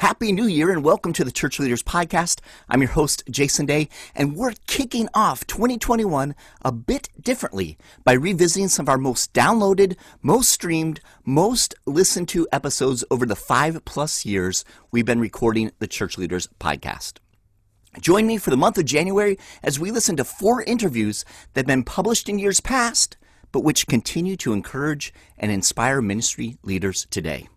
Happy New Year and welcome to the Church Leaders Podcast. I'm your host, Jason Day, and we're kicking off 2021 a bit differently by revisiting some of our most downloaded, most streamed, most listened to episodes over the 5+ years we've been recording the Church Leaders Podcast. Join me for the month of January as we listen to 4 interviews that have been published in years past, but which continue to encourage and inspire ministry leaders today.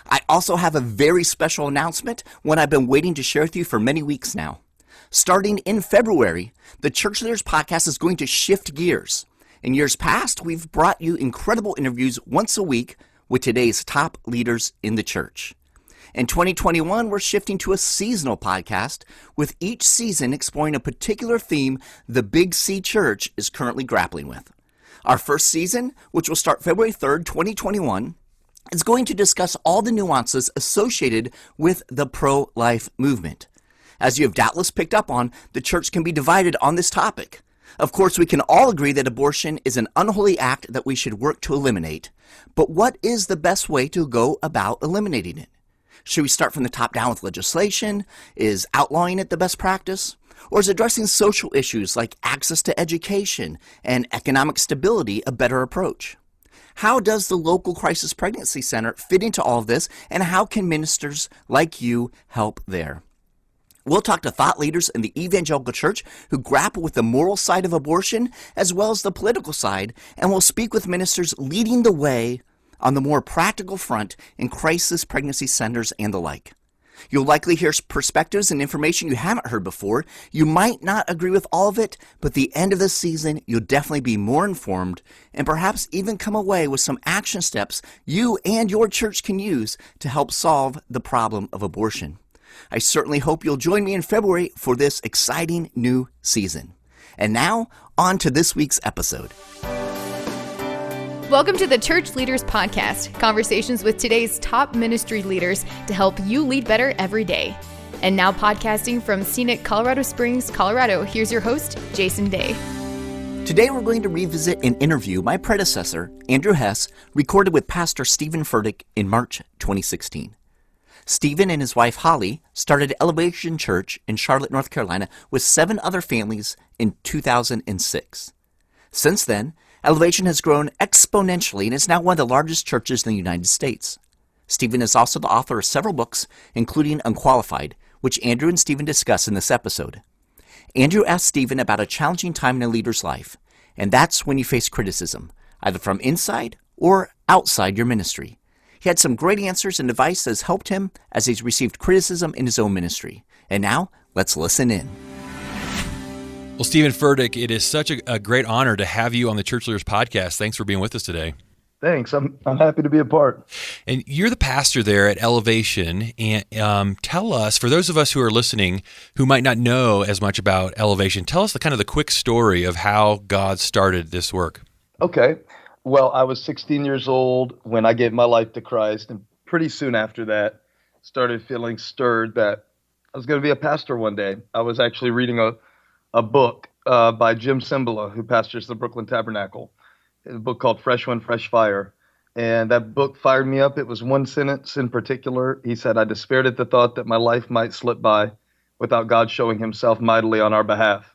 I also have a very special announcement, one I've been waiting to share with you for many weeks now. Starting in February, the Church Leaders Podcast is going to shift gears. In years past, we've brought you incredible interviews once a week with today's top leaders in the church. In 2021, we're shifting to a seasonal podcast, with each season exploring a particular theme the Big C Church is currently grappling with. Our first season, which will start February 3rd, 2021, is going to discuss all the nuances associated with the pro-life movement. As you have doubtless picked up on, the church can be divided on this topic. Of course, we can all agree that abortion is an unholy act that we should work to eliminate. But what is the best way to go about eliminating it? Should we start from the top down with legislation? Is outlawing it the best practice? Or is addressing social issues like access to education and economic stability a better approach? How does the local crisis pregnancy center fit into all of this, and how can ministers like you help there? We'll talk to thought leaders in the evangelical church who grapple with the moral side of abortion as well as the political side, and we'll speak with ministers leading the way on the more practical front in crisis pregnancy centers and the like. You'll likely hear perspectives and information you haven't heard before. You might not agree with all of it, but at the end of the season, you'll definitely be more informed and perhaps even come away with some action steps you and your church can use to help solve the problem of abortion. I certainly hope you'll join me in February for this exciting new season. And now, on to this week's episode. Welcome to the Church Leaders Podcast, conversations with today's top ministry leaders to help you lead better every day. And now podcasting from scenic Colorado Springs, Colorado, here's your host, Jason Day. Today we're going to revisit an interview my predecessor, Andrew Hess, recorded with Pastor Stephen Furtick in March 2016. Stephen and his wife Holly started Elevation Church in Charlotte, North Carolina with 7 other families in 2006. Since then, Elevation has grown exponentially and is now one of the largest churches in the United States. Stephen is also the author of several books, including Unqualified, which Andrew and Stephen discuss in this episode. Andrew asked Stephen about a challenging time in a leader's life, and that's when you face criticism, either from inside or outside your ministry. He had some great answers and advice that has helped him as he's received criticism in his own ministry. And now, let's listen in. Well, Stephen Furtick, it is such a great honor to have you on the Church Leaders Podcast. Thanks for being with us today. Thanks. I'm happy to be a part. And you're the pastor there at Elevation. And tell us, for those of us who are listening who might not know as much about Elevation, tell us the quick story of how God started this work. Okay. Well, I was 16 years old when I gave my life to Christ, and pretty soon after that, started feeling stirred that I was going to be a pastor one day. I was actually reading a book by Jim Cymbala, who pastors the Brooklyn Tabernacle, a book called Fresh Wind, Fresh Fire. And that book fired me up. It was one sentence in particular. He said, "I despaired at the thought that my life might slip by without God showing himself mightily on our behalf."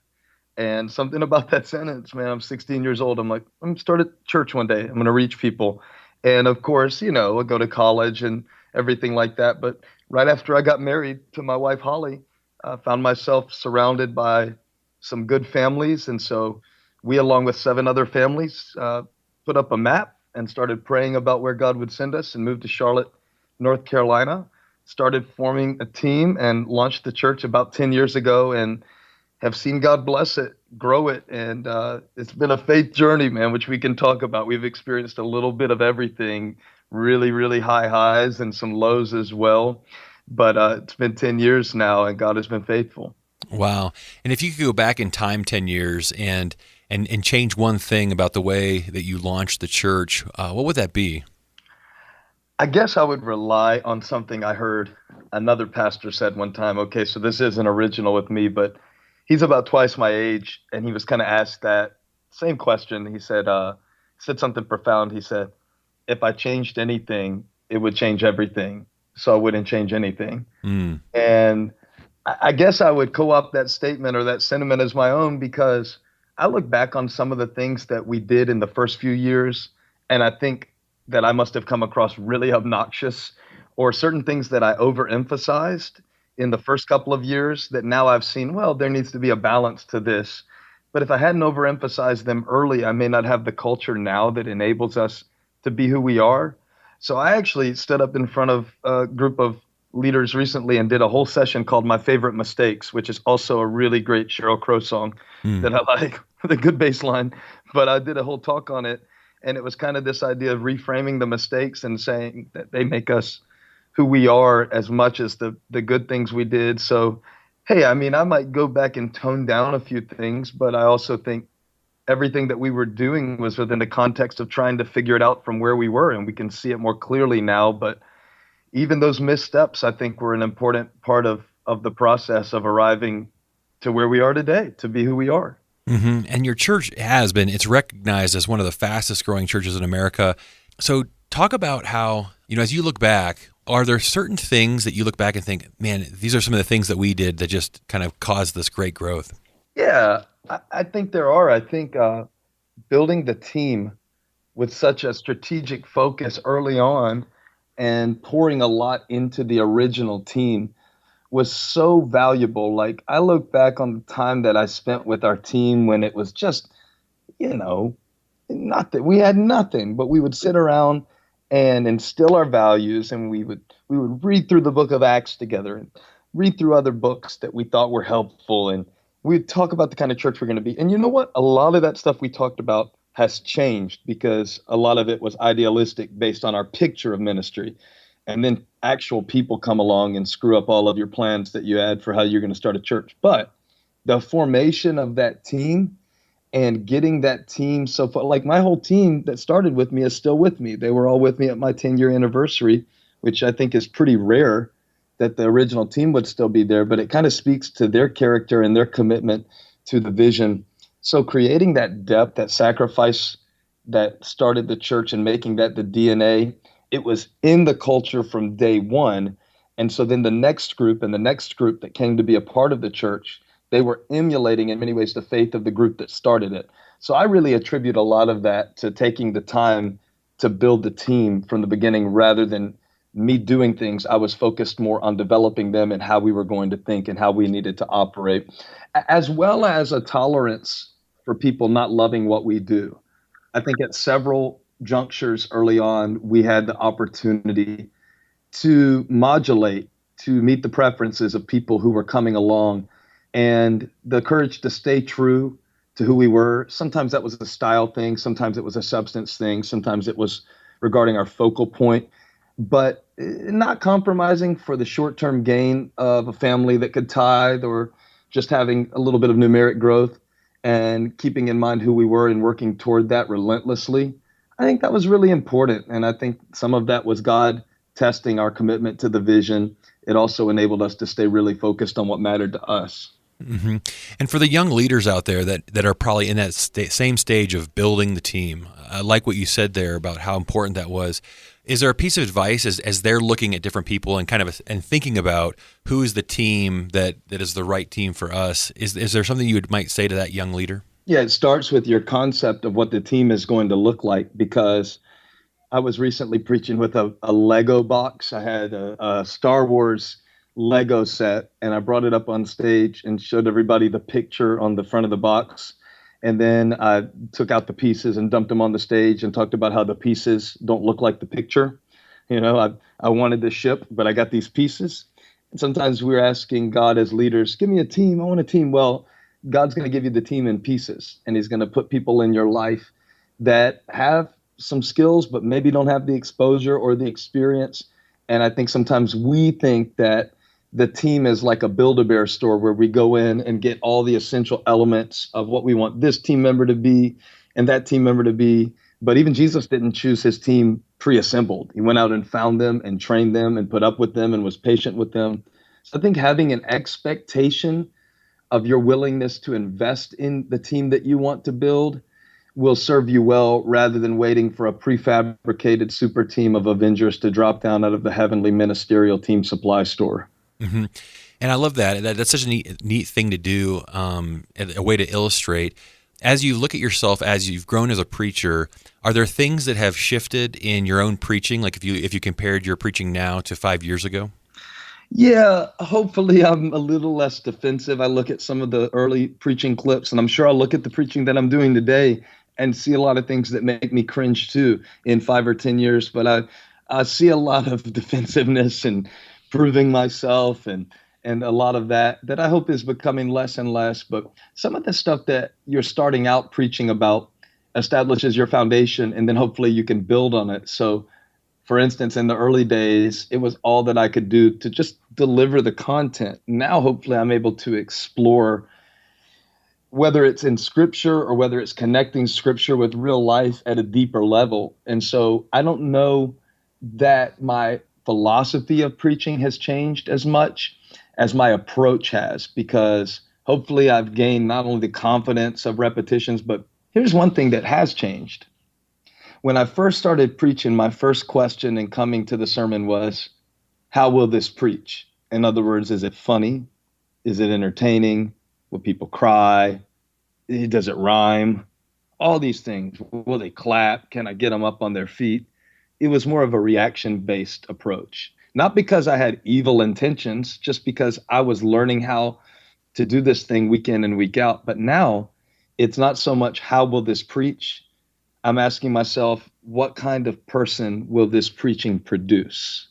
And something about that sentence, man, I'm 16 years old. I'm like, I'm going to start a church one day. I'm going to reach people. And of course, I go to college and everything like that. But right after I got married to my wife, Holly, I found myself surrounded by some good families. And so we, along with 7 other families, put up a map and started praying about where God would send us and moved to Charlotte, North Carolina, started forming a team and launched the church about 10 years ago and have seen God bless it, grow it. And it's been a faith journey, man, which we can talk about. We've experienced a little bit of everything, really, really high highs and some lows as well. But it's been 10 years now and God has been faithful. Wow. And if you could go back in time 10 years and change one thing about the way that you launched the church, what would that be? I guess I would rely on something I heard another pastor said one time. Okay, so this isn't original with me, but he's about twice my age, and he was kind of asked that same question. He said something profound. He said, "If I changed anything, it would change everything." so I wouldn't change anything. Mm. And I guess I would co-opt that statement or that sentiment as my own, because I look back on some of the things that we did in the first few years, and I think that I must have come across really obnoxious, or certain things that I overemphasized in the first couple of years that now I've seen, well, there needs to be a balance to this. But if I hadn't overemphasized them early, I may not have the culture now that enables us to be who we are. So I actually stood up in front of a group of leaders recently and did a whole session called My Favorite Mistakes, which is also a really great Sheryl Crow song Mm. that I like with a good bass line. But I did a whole talk on it. And it was kind of this idea of reframing the mistakes and saying that they make us who we are as much as the good things we did. So, hey, I mean, I might go back and tone down a few things, but I also think everything that we were doing was within the context of trying to figure it out from where we were, and we can see it more clearly now. But even those missteps, I think, were an important part of the process of arriving to where we are today, to be who we are. Hmm. And your church it's recognized as one of the fastest growing churches in America. So talk about how, as you look back, are there certain things that you look back and think, man, these are some of the things that we did that just kind of caused this great growth? Yeah, I think there are. I think building the team with such a strategic focus early on and pouring a lot into the original team was so valuable. Like, I look back on the time that I spent with our team when it was just, you know, not that we had nothing, but we would sit around and instill our values, and we would read through the book of Acts together and read through other books that we thought were helpful, and we'd talk about the kind of church we're going to be. And you know what? A lot of that stuff we talked about has changed because a lot of it was idealistic based on our picture of ministry. And then actual people come along and screw up all of your plans that you had for how you're going to start a church. But the formation of that team and getting that team so far, like my whole team that started with me is still with me. They were all with me at my 10-year anniversary, which I think is pretty rare that the original team would still be there, but it kind of speaks to their character and their commitment to the vision. So creating that depth, that sacrifice that started the church and making that the DNA, it was in the culture from day one. And so then the next group and the next group that came to be a part of the church, they were emulating in many ways the faith of the group that started it. So I really attribute a lot of that to taking the time to build the team from the beginning rather than me doing things. I was focused more on developing them and how we were going to think and how we needed to operate, as well as a tolerance for people not loving what we do. I think at several junctures early on, we had the opportunity to modulate, to meet the preferences of people who were coming along, and the courage to stay true to who we were. Sometimes that was a style thing. Sometimes it was a substance thing. Sometimes it was regarding our focal point, but not compromising for the short-term gain of a family that could tithe or just having a little bit of numeric growth, and keeping in mind who we were and working toward that relentlessly. I think that was really important. And I think some of that was God testing our commitment to the vision. It also enabled us to stay really focused on what mattered to us. Mm-hmm. And for the young leaders out there that are probably in that same stage of building the team, I like what you said there about how important that was. Is there a piece of advice as they're looking at different people and and thinking about who is the team that is the right team for us? Is there something you might say to that young leader? Yeah, it starts with your concept of what the team is going to look like, because I was recently preaching with a Lego box. I had a Star Wars Lego set, and I brought it up on stage and showed everybody the picture on the front of the box. And then I took out the pieces and dumped them on the stage and talked about how the pieces don't look like the picture. I wanted the ship, but I got these pieces. And sometimes we're asking God as leaders, give me a team. I want a team. Well, God's going to give you the team in pieces, and he's going to put people in your life that have some skills, but maybe don't have the exposure or the experience. And I think sometimes we think that the team is like a Build-A-Bear store where we go in and get all the essential elements of what we want this team member to be and that team member to be. But even Jesus didn't choose his team pre-assembled. He went out and found them and trained them and put up with them and was patient with them. So I think having an expectation of your willingness to invest in the team that you want to build, will serve you well rather than waiting for a prefabricated super team of Avengers to drop down out of the heavenly ministerial team supply store. Mm-hmm. And I love that. That's such a neat thing to do, a way to illustrate. As you look at yourself, as you've grown as a preacher, are there things that have shifted in your own preaching? Like if you compared your preaching now to 5 years ago? Yeah, hopefully I'm a little less defensive. I look at some of the early preaching clips, and I'm sure I'll look at the preaching that I'm doing today and see a lot of things that make me cringe too in 5 or 10 years. But I see a lot of defensiveness and proving myself and a lot of that I hope is becoming less and less. But some of the stuff that you're starting out preaching about establishes your foundation, and then hopefully you can build on it. So for instance, in the early days, it was all that I could do to just deliver the content. Now, hopefully, I'm able to explore whether it's in scripture or whether it's connecting scripture with real life at a deeper level. And so I don't know that my philosophy of preaching has changed as much as my approach has, because hopefully I've gained not only the confidence of repetitions, but here's one thing that has changed. When I first started preaching, my first question in coming to the sermon was, how will this preach? In other words, is it funny? Is it entertaining? Will people cry? Does it rhyme? All these things. Will they clap? Can I get them up on their feet? It was more of a reaction-based approach. Not because I had evil intentions, just because I was learning how to do this thing week in and week out. But now it's not so much how will this preach? I'm asking myself, what kind of person will this preaching produce?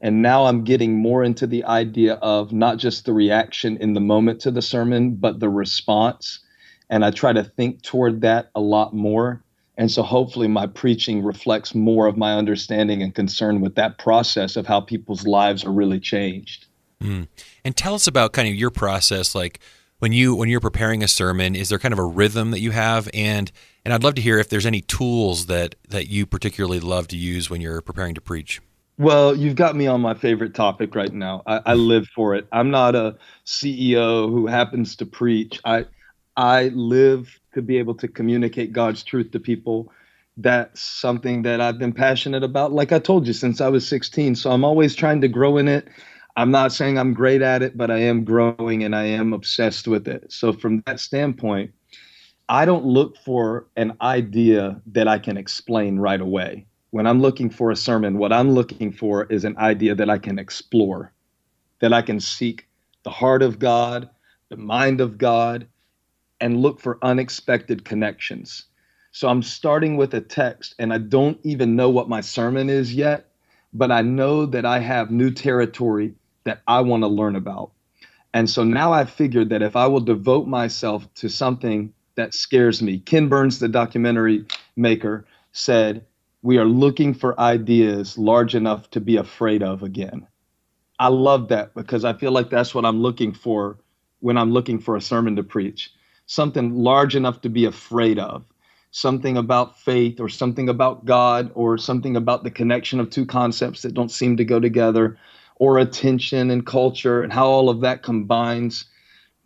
And now I'm getting more into the idea of not just the reaction in the moment to the sermon, but the response. And I try to think toward that a lot more. And so hopefully my preaching reflects more of my understanding and concern with that process of how people's lives are really changed. Mm. And tell us about kind of your process, like when you're preparing a sermon, is there kind of a rhythm that you have? And I'd love to hear if there's any tools that you particularly love to use when you're preparing to preach. Well, you've got me on my favorite topic right now. I live for it. I'm not a CEO who happens to preach. I live to be able to communicate God's truth to people. That's something that I've been passionate about, like I told you, since I was 16. So I'm always trying to grow in it. I'm not saying I'm great at it, but I am growing and I am obsessed with it. So from that standpoint, I don't look for an idea that I can explain right away. When I'm looking for a sermon, what I'm looking for is an idea that I can explore, that I can seek the heart of God, the mind of God, and look for unexpected connections. So I'm starting with a text, and I don't even know what my sermon is yet, but I know that I have new territory that I want to learn about. And so now I've figured that if I will devote myself to something that scares me, Ken Burns, the documentary maker, said, we are looking for ideas large enough to be afraid of again. I love that because I feel like that's what I'm looking for when I'm looking for a sermon to preach. Something large enough to be afraid of, something about faith or something about God or something about the connection of two concepts that don't seem to go together, or attention and culture and how all of that combines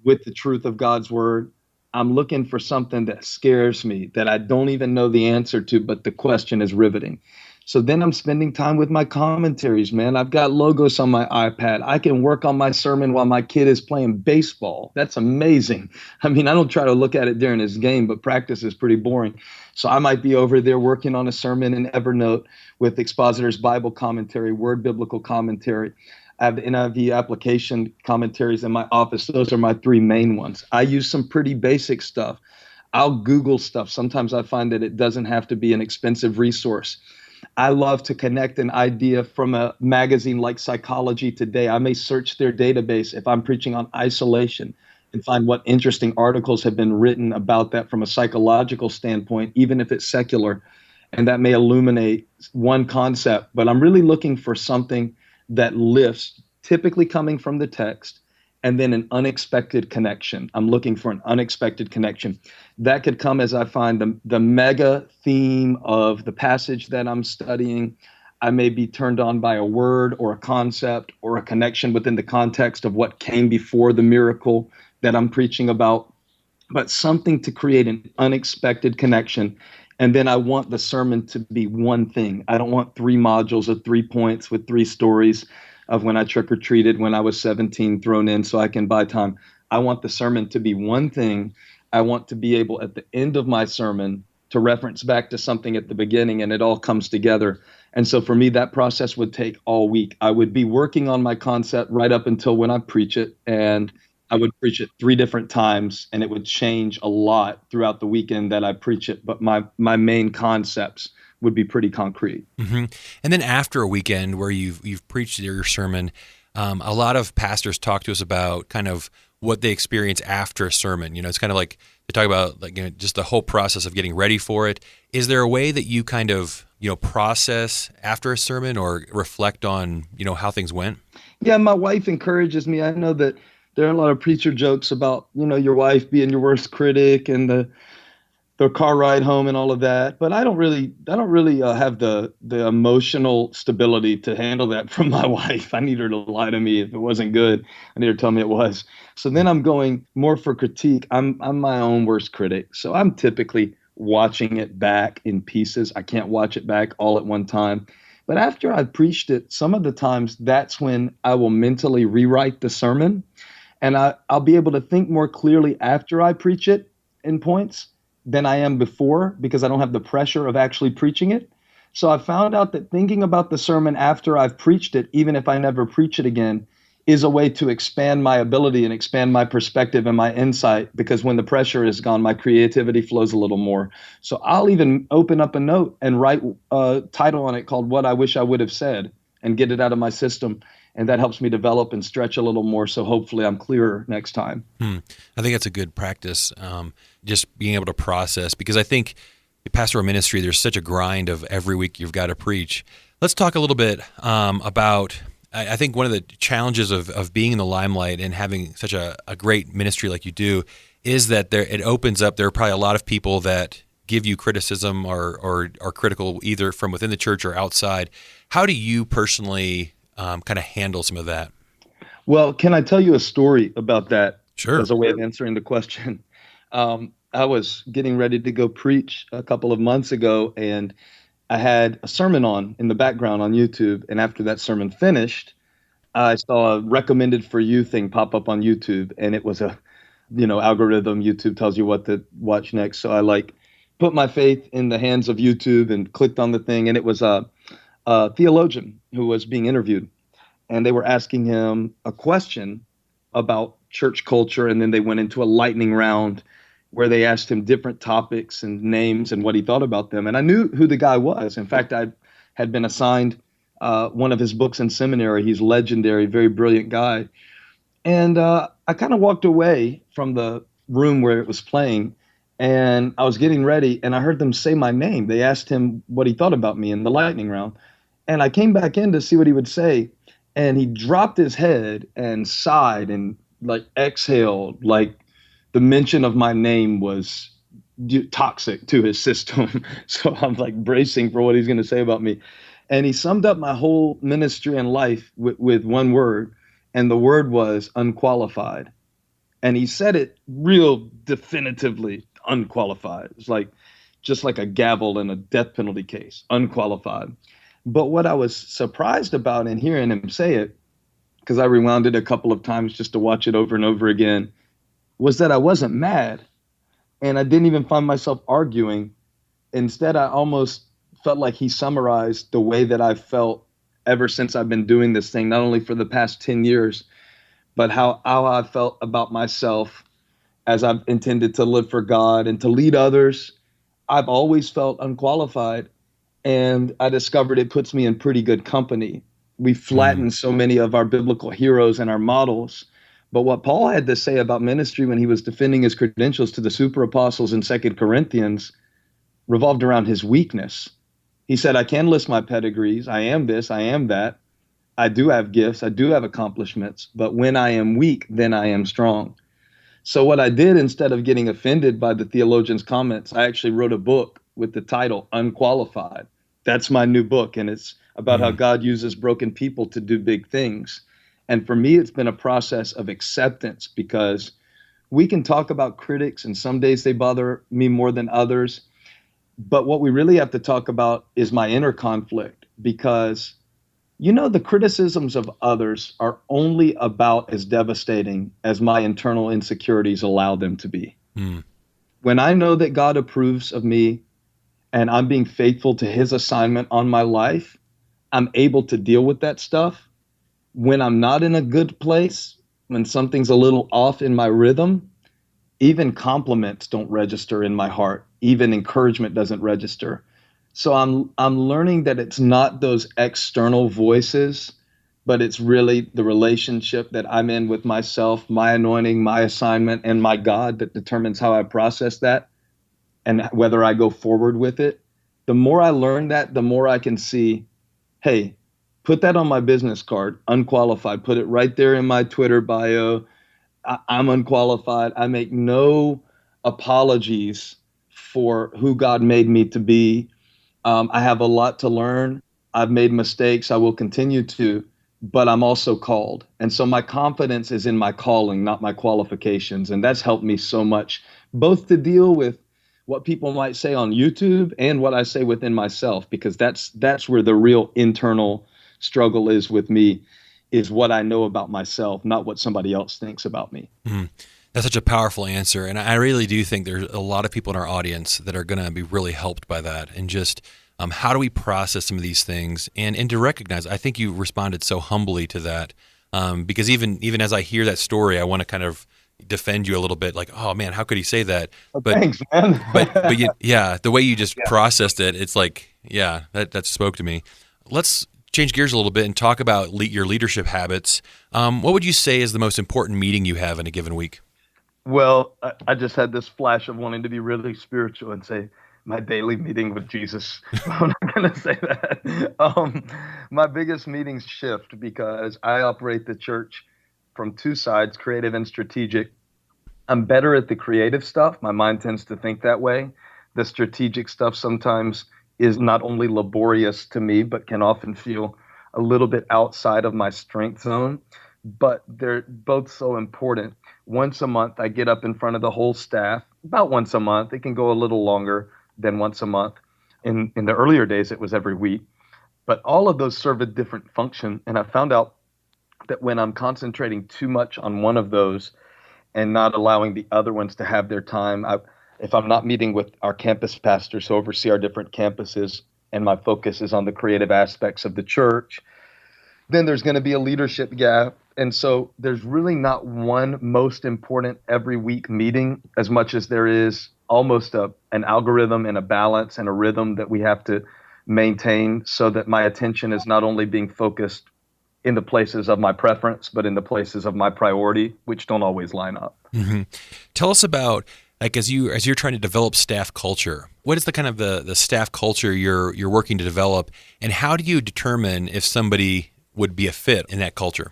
with the truth of God's word. I'm looking for something that scares me, that I don't even know the answer to, but the question is riveting. So then I'm spending time with my commentaries, man. I've got logos on my iPad. I can work on my sermon while my kid is playing baseball. That's amazing. I mean, I don't try to look at it during his game, but practice is pretty boring. So I might be over there working on a sermon in Evernote with Expositor's Bible Commentary, Word Biblical Commentary. I have the NIV application commentaries in my office. Those are my three main ones. I use some pretty basic stuff. I'll Google stuff. Sometimes I find that it doesn't have to be an expensive resource. I love to connect an idea from a magazine like Psychology Today. I may search their database if I'm preaching on isolation and find what interesting articles have been written about that from a psychological standpoint, even if it's secular. And that may illuminate one concept. But I'm really looking for something that lifts, typically coming from the text, and then an unexpected connection. I'm looking for an unexpected connection. That could come as I find the mega theme of the passage that I'm studying. I may be turned on by a word or a concept or a connection within the context of what came before the miracle that I'm preaching about. but something to create an unexpected connection. And then I want the sermon to be one thing. I don't want 3 modules of 3 points with 3 stories of when I trick-or-treated when I was 17 thrown in so I can buy time. I want the sermon to be one thing. I want to be able at the end of my sermon to reference back to something at the beginning, and it all comes together. And so for me, that process would take all week. I would be working on my concept right up until when I preach it, and I would preach it 3 different times, and it would change a lot throughout the weekend that I preach it. But my main concepts would be pretty concrete. Mm-hmm. And then after a weekend where you've preached your sermon, a lot of pastors talk to us about kind of what they experience after a sermon. It's kind of like they talk about just the whole process of getting ready for it. Is there a way that you kind of process after a sermon or reflect on how things went? Yeah, my wife encourages me. I know that there are a lot of preacher jokes about your wife being your worst critic and the car ride home and all of that. But I don't really have the emotional stability to handle that from my wife. I need her to lie to me if it wasn't good. I need her to tell me it was. So then I'm going more for critique. I'm my own worst critic. So I'm typically watching it back in pieces. I can't watch it back all at one time. But after I've preached it, some of the times that's when I will mentally rewrite the sermon. And I'll be able to think more clearly after I preach it in points than I am before, because I don't have the pressure of actually preaching it. So I found out that thinking about the sermon after I've preached it, even if I never preach it again, is a way to expand my ability and expand my perspective and my insight, because when the pressure is gone, my creativity flows a little more. So I'll even open up a note and write a title on it called "What I Wish I Would Have Said" and get it out of my system. And that helps me develop and stretch a little more. So hopefully I'm clearer next time. I think that's a good practice, just being able to process, because I think in pastoral ministry, there's such a grind of every week you've got to preach. Let's talk a little bit about, I think one of the challenges of being in the limelight and having such a great ministry like you do is that it opens up, there are probably a lot of people that give you criticism or are critical either from within the church or outside. How do you personally kind of handle some of that? Well, can I tell you a story about that? Sure. As a way of answering the question. I was getting ready to go preach a couple of months ago, and I had a sermon on in the background on YouTube. And after that sermon finished, I saw a recommended for you thing pop up on YouTube, and it was a, algorithm. YouTube tells you what to watch next. So I put my faith in the hands of YouTube and clicked on the thing, and it was a theologian who was being interviewed, and they were asking him a question about church culture, and then they went into a lightning round where they asked him different topics and names and what he thought about them. And I knew who the guy was. In fact, I had been assigned one of his books in seminary. He's legendary, very brilliant guy. And I kind of walked away from the room where it was playing, and I was getting ready, and I heard them say my name. They asked him what he thought about me in the lightning round. And I came back in to see what he would say, and he dropped his head and sighed and exhaled, like the mention of my name was toxic to his system. So I'm bracing for what he's going to say about me. And he summed up my whole ministry and life with one word, and the word was unqualified. And he said it real definitively, unqualified. It's just like a gavel in a death penalty case, unqualified. But what I was surprised about in hearing him say it, because I rewound it a couple of times just to watch it over and over again, was that I wasn't mad, and I didn't even find myself arguing. Instead, I almost felt like he summarized the way that I've felt ever since I've been doing this thing, not only for the past 10 years, but how I felt about myself as I've intended to live for God and to lead others. I've always felt unqualified, and I discovered it puts me in pretty good company. We flatten so many of our biblical heroes and our models. But what Paul had to say about ministry when he was defending his credentials to the super apostles in 2 Corinthians revolved around his weakness. He said, I can list my pedigrees. I am this, I am that. I do have gifts, I do have accomplishments. But when I am weak, then I am strong. So what I did, instead of getting offended by the theologian's comments, I actually wrote a book with the title Unqualified. That's my new book, and it's about how God uses broken people to do big things. And for me, it's been a process of acceptance, because we can talk about critics, and some days they bother me more than others. But what we really have to talk about is my inner conflict, because the criticisms of others are only about as devastating as my internal insecurities allow them to be. Mm. When I know that God approves of me and I'm being faithful to his assignment on my life, I'm able to deal with that stuff. When I'm not in a good place, when something's a little off in my rhythm, even compliments don't register in my heart. Even encouragement doesn't register. So I'm learning that it's not those external voices, but it's really the relationship that I'm in with myself, my anointing, my assignment, and my God that determines how I process that and whether I go forward with it. The more I learn that, the more I can see, hey, put that on my business card, unqualified, put it right there in my Twitter bio. I'm unqualified. I make no apologies for who God made me to be. I have a lot to learn. I've made mistakes. I will continue to, but I'm also called. And so my confidence is in my calling, not my qualifications. And that's helped me so much, both to deal with what people might say on YouTube and what I say within myself, because that's where the real internal struggle is with me, is what I know about myself, not what somebody else thinks about me. Mm. That's such a powerful answer. And I really do think there's a lot of people in our audience that are going to be really helped by that. And just how do we process some of these things and to recognize, I think you responded so humbly to that. Because even as I hear that story, I want to kind of defend you a little bit, like, oh man, how could he say that? But thanks, man. but yeah, the way you just processed it, it's like, yeah, that spoke to me. Let's change gears a little bit and talk about your leadership habits. What would you say is the most important meeting you have in a given week? Well, I just had this flash of wanting to be really spiritual and say my daily meeting with Jesus. I'm not going to say that. My biggest meetings shift because I operate the church from two sides, creative and strategic. I'm better at the creative stuff. My mind tends to think that way. The strategic stuff sometimes is not only laborious to me, but can often feel a little bit outside of my strength zone. But they're both so important. Once a month, I get up in front of the whole staff, about once a month. It can go a little longer than once a month. In the earlier days, it was every week. But all of those serve a different function. And I found out that when I'm concentrating too much on one of those and not allowing the other ones to have their time, if I'm not meeting with our campus pastors who oversee our different campuses and my focus is on the creative aspects of the church, then there's going to be a leadership gap. And so there's really not one most important every week meeting, as much as there is almost an algorithm and a balance and a rhythm that we have to maintain so that my attention is not only being focused in the places of my preference, but in the places of my priority, which don't always line up. Mm-hmm. Tell us about, like, as you're trying to develop staff culture, what is the kind of the staff culture you're working to develop, and how do you determine if somebody would be a fit in that culture?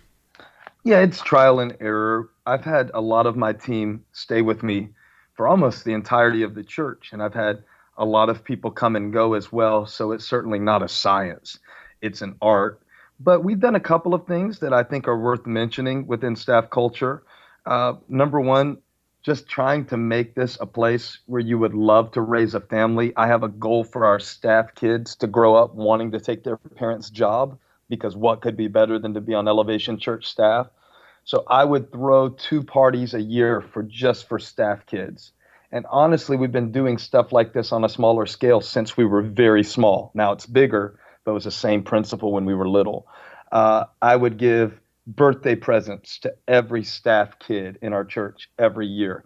Yeah, it's trial and error. I've had a lot of my team stay with me for almost the entirety of the church, and I've had a lot of people come and go as well, so it's certainly not a science. It's an art. But we've done a couple of things that I think are worth mentioning within staff culture. Number one, just trying to make this a place where you would love to raise a family. I have a goal for our staff kids to grow up wanting to take their parents' job, because what could be better than to be on Elevation Church staff? So I would throw 2 parties a year for staff kids. And honestly, we've been doing stuff like this on a smaller scale since we were very small. Now it's bigger, but it was the same principle when we were little. I would give birthday presents to every staff kid in our church every year.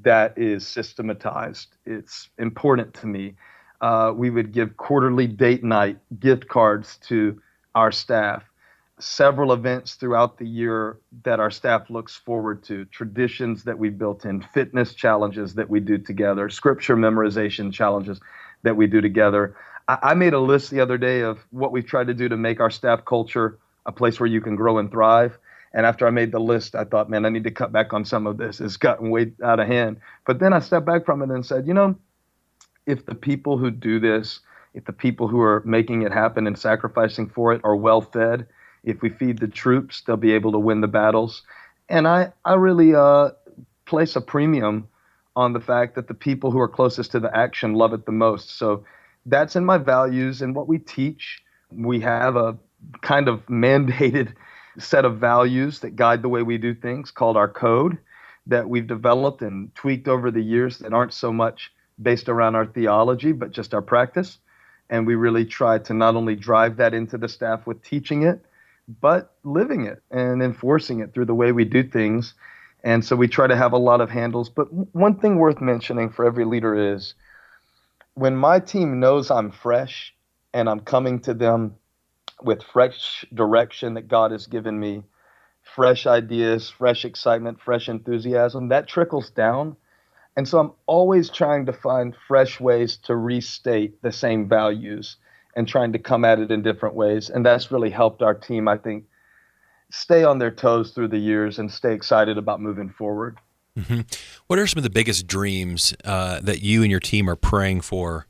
That is systematized. It's important to me. We would give quarterly date night gift cards to our staff, several events throughout the year that our staff looks forward to, traditions that we built in, fitness challenges that we do together, scripture memorization challenges that we do together. I made a list the other day of what we've tried to do to make our staff culture a place where you can grow and thrive. And after I made the list, I thought, man, I need to cut back on some of this. It's gotten way out of hand. But then I stepped back from it and said, if the people who do this, if the people who are making it happen and sacrificing for it are well fed, if we feed the troops, they'll be able to win the battles. And I really place a premium on the fact that the people who are closest to the action love it the most. So that's in my values and what we teach. We have a kind of mandated set of values that guide the way we do things called our code that we've developed and tweaked over the years that aren't so much based around our theology, but just our practice. And we really try to not only drive that into the staff with teaching it, but living it and enforcing it through the way we do things. And so we try to have a lot of handles. But one thing worth mentioning for every leader is when my team knows I'm fresh and I'm coming to them with fresh direction that God has given me, fresh ideas, fresh excitement, fresh enthusiasm, that trickles down. And so I'm always trying to find fresh ways to restate the same values and trying to come at it in different ways. And that's really helped our team, I think, stay on their toes through the years and stay excited about moving forward. Mm-hmm. What are some of the biggest dreams that you and your team are praying for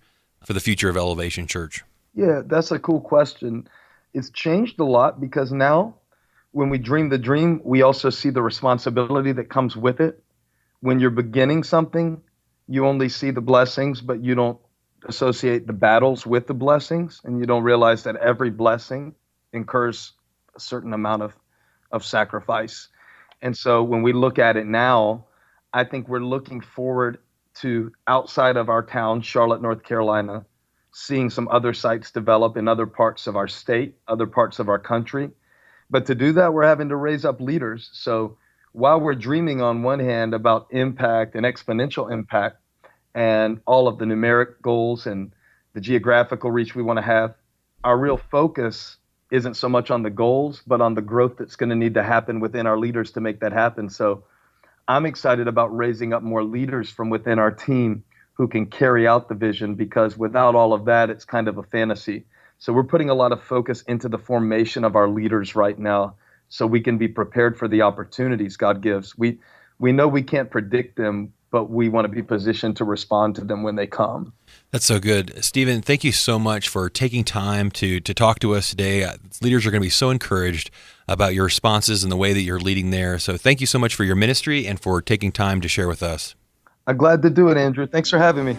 the future of Elevation Church? Yeah, that's a cool question. It's changed a lot because now when we dream the dream, we also see the responsibility that comes with it. When you're beginning something, you only see the blessings, but you don't associate the battles with the blessings, and you don't realize that every blessing incurs a certain amount of sacrifice. And so when we look at it now, I think we're looking forward to outside of our town, Charlotte, North Carolina, seeing some other sites develop in other parts of our state, other parts of our country. But to do that, we're having to raise up leaders. So while we're dreaming on one hand about impact and exponential impact and all of the numeric goals and the geographical reach we want to have, our real focus isn't so much on the goals, but on the growth that's going to need to happen within our leaders to make that happen. So I'm excited about raising up more leaders from within our team who can carry out the vision, because without all of that, it's kind of a fantasy. So we're putting a lot of focus into the formation of our leaders right now so we can be prepared for the opportunities God gives. We know we can't predict them, but we want to be positioned to respond to them when they come. That's so good. Stephen, thank you so much for taking time to talk to us today. Leaders are going to be so encouraged about your responses and the way that you're leading there. So thank you so much for your ministry and for taking time to share with us. I'm glad to do it, Andrew. Thanks for having me.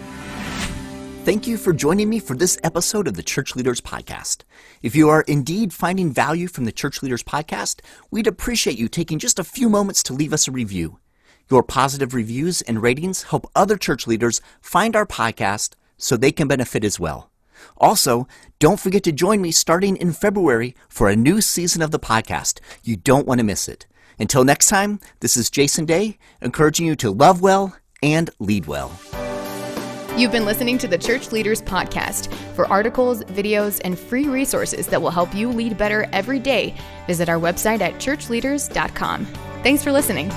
Thank you for joining me for this episode of the Church Leaders Podcast. If you are indeed finding value from the Church Leaders Podcast, we'd appreciate you taking just a few moments to leave us a review. Your positive reviews and ratings help other church leaders find our podcast so they can benefit as well. Also, don't forget to join me starting in February for a new season of the podcast. You don't want to miss it. Until next time, this is Jason Day, encouraging you to love well and lead well. You've been listening to the Church Leaders Podcast. For articles, videos, and free resources that will help you lead better every day, visit our website at ChurchLeaders.com. Thanks for listening.